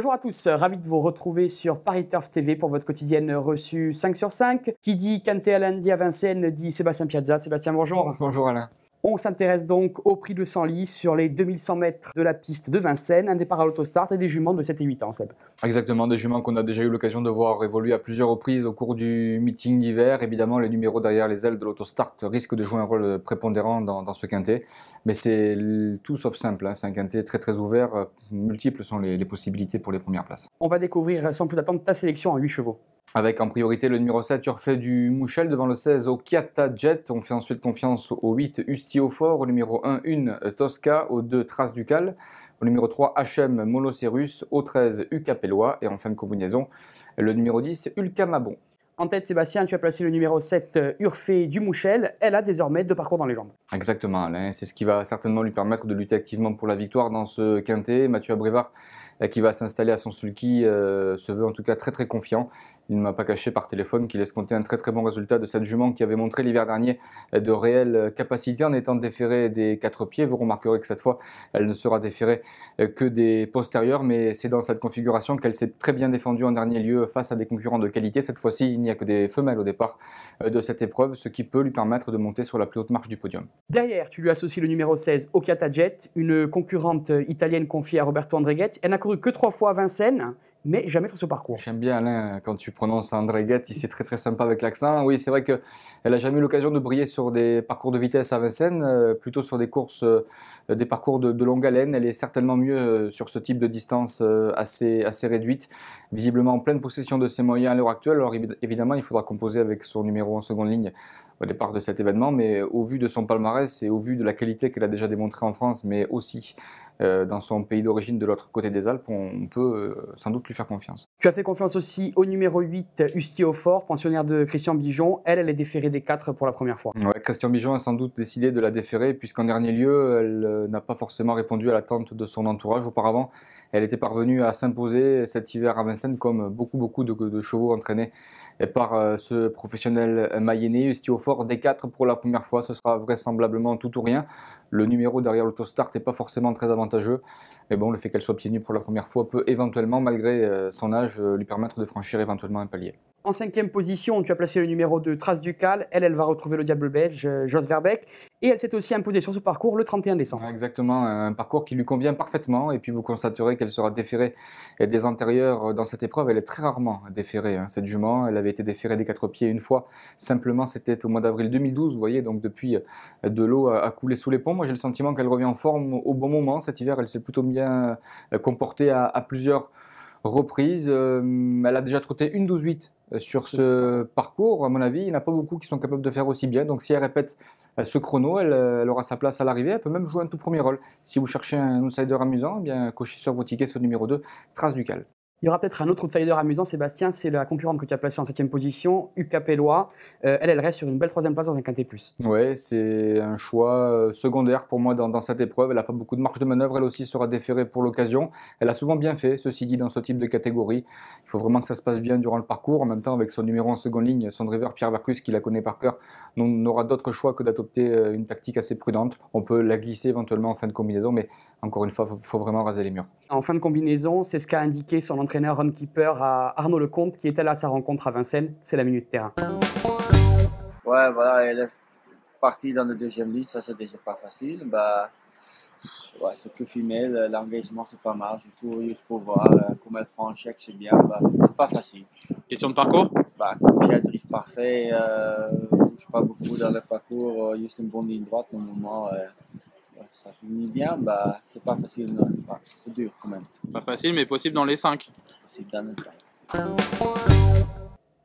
Bonjour à tous, ravi de vous retrouver sur Paris Turf TV pour votre quotidienne reçue 5 sur 5. Qui dit Quintet à lundi à Vincennes dit Sébastien Piazza. Sébastien, bonjour. Bonjour Alain. On s'intéresse donc au prix de Senlis sur les 2100 mètres de la piste de Vincennes, un départ à l'autostart et des juments de 7 et 8 ans, Seb. Exactement, des juments qu'on a déjà eu l'occasion de voir évoluer à plusieurs reprises au cours du meeting d'hiver. Évidemment, les numéros derrière les ailes de l'autostart risquent de jouer un rôle prépondérant dans ce quintet. Mais c'est tout sauf simple, hein. C'est un quintet très ouvert. Multiples sont les possibilités pour les premières places. On va découvrir sans plus attendre ta sélection en 8 chevaux. Avec en priorité le numéro 7, Urfé du Mouchel, devant le 16 au Chiatta Jet. On fait ensuite confiance au 8, Ustiofor, au numéro 1, Tosca, au 2, Trace Ducal, au numéro 3, HM Molocérus, au 13, Ucapellois, et en fin de combinaison, le numéro 10, Ulcamabon. En tête, Sébastien, tu as placé le numéro 7, Urfé du Mouchel. Elle a désormais 2 parcours dans les jambes. Exactement, Alain. C'est ce qui va certainement lui permettre de lutter activement pour la victoire dans ce quintet. Mathieu Abrévard, qui va s'installer à son sulky, se veut en tout cas très confiant. Il ne m'a pas caché par téléphone qu'il escomptait un très bon résultat de cette jument qui avait montré l'hiver dernier de réelles capacités en étant déférée des 4 pieds. Vous remarquerez que cette fois, elle ne sera déférée que des postérieurs, mais c'est dans cette configuration qu'elle s'est très bien défendue en dernier lieu face à des concurrents de qualité. Cette fois-ci, il n'y a que des femelles au départ de cette épreuve, ce qui peut lui permettre de monter sur la plus haute marche du podium. Derrière, tu lui associes le numéro 16, Occhiata Jet, une concurrente italienne confiée à Roberto Andreguet. Elle n'a couru que 3 fois à Vincennes, mais jamais sur ce parcours. J'aime bien Alain, quand tu prononces Andreguet, il c'est très sympa avec l'accent. Oui, c'est vrai qu'elle n'a jamais eu l'occasion de briller sur des parcours de vitesse à Vincennes, plutôt sur des courses, des parcours de longue haleine. Elle est certainement mieux sur ce type de distance assez réduite, visiblement en pleine possession de ses moyens à l'heure actuelle. Alors évidemment, il faudra composer avec son numéro en seconde ligne au départ de cet événement, mais au vu de son palmarès et au vu de la qualité qu'elle a déjà démontrée en France, mais aussi dans son pays d'origine de l'autre côté des Alpes, on peut sans doute lui faire confiance. Tu as fait confiance aussi au numéro 8, Ustiofor, pensionnaire de Christian Bijon. Elle est déférée des 4 pour la première fois. Ouais, Christian Bijon a sans doute décidé de la déférer, puisqu'en dernier lieu, elle n'a pas forcément répondu à l'attente de son entourage. Auparavant, elle était parvenue à s'imposer cet hiver à Vincennes, comme beaucoup de chevaux entraînés par ce professionnel mayennais. Ustiofor des 4 pour la première fois, ce sera vraisemblablement tout ou rien. Le numéro derrière l'autostart n'est pas forcément très avantageux, mais bon, le fait qu'elle soit pieds nus pour la première fois peut éventuellement, malgré son âge, lui permettre de franchir éventuellement un palier. En 5e position, tu as placé le numéro 2, Trace Ducal. Elle va retrouver le diable belge, Jos Verbeek. Et elle s'est aussi imposée sur ce parcours le 31 décembre. Exactement, un parcours qui lui convient parfaitement. Et puis vous constaterez qu'elle sera déférée des antérieurs dans cette épreuve. Elle est très rarement déférée, hein, cette jument. Elle avait été déférée des 4 pieds une fois. Simplement, c'était au mois d'avril 2012. Vous voyez, donc depuis, de l'eau a coulé sous les ponts. Moi, j'ai le sentiment qu'elle revient en forme au bon moment. Cet hiver, elle s'est plutôt bien comportée à plusieurs reprises. Elle a déjà trotté une 12-8 sur ce parcours. À mon avis, il n'y en a pas beaucoup qui sont capables de faire aussi bien. Donc si elle répète ce chrono, elle aura sa place à l'arrivée. Elle peut même jouer un tout premier rôle. Si vous cherchez un outsider amusant, eh bien cochez sur vos tickets ce numéro 2, Trace Ducal. Il y aura peut-être un autre outsider amusant, Sébastien, c'est la concurrente que tu as placée en 7e position, Ucapellois. Elle reste sur une belle 3e place dans un quintet plus. Ouais, c'est un choix secondaire pour moi dans cette épreuve. Elle n'a pas beaucoup de marge de manœuvre, elle aussi sera déférée pour l'occasion. Elle a souvent bien fait, ceci dit, dans ce type de catégorie. Il faut vraiment que ça se passe bien durant le parcours. En même temps, avec son numéro en seconde ligne, son driver Pierre Vercus, qui la connaît par cœur, n'aura d'autre choix que d'adopter une tactique assez prudente. On peut la glisser éventuellement en fin de combinaison, mais encore une fois, il faut vraiment raser les murs. En fin de combinaison, c'est ce qu'a indiqué son entraîneur Runkeeper à Arnaud Lecomte, qui était là à sa rencontre à Vincennes. C'est la minute terrain. Ouais, voilà, elle est partie dans le deuxième ligne, ça c'est déjà pas facile. Ouais, c'est que femelle, l'engagement c'est pas mal. Je cours juste pour voir comment elle prend en chèque, c'est bien. C'est pas facile. Question de parcours? Comme Pierre drive parfait, je bouge pas beaucoup dans le parcours, juste une bonne ligne droite normalement. Ça finit bien, c'est pas facile, c'est dur quand même. Pas facile, mais possible dans les 5. Possible dans les 5.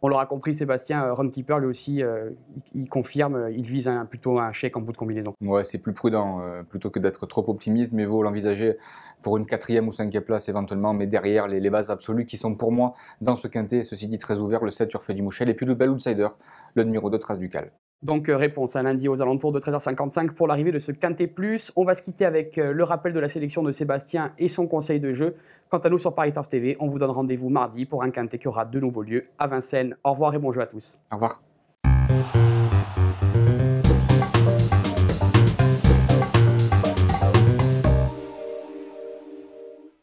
On l'aura compris, Sébastien, Runkeeper lui aussi, il confirme, il vise plutôt un chèque en bout de combinaison. Ouais, c'est plus prudent, plutôt que d'être trop optimiste, mais vaut l'envisager pour une 4e ou 5e place éventuellement, mais derrière les bases absolues qui sont pour moi dans ce quintet, ceci dit très ouvert, le 7 Urfé du Mouchel, et puis le bel outsider, le numéro 2 Trace Ducal. Donc réponse à lundi aux alentours de 13h55 pour l'arrivée de ce Quintet Plus. On va se quitter avec le rappel de la sélection de Sébastien et son conseil de jeu. Quant à nous sur Paris Turf TV, on vous donne rendez-vous mardi pour un Quintet qui aura de nouveaux lieux à Vincennes. Au revoir et bon jeu à tous. Au revoir.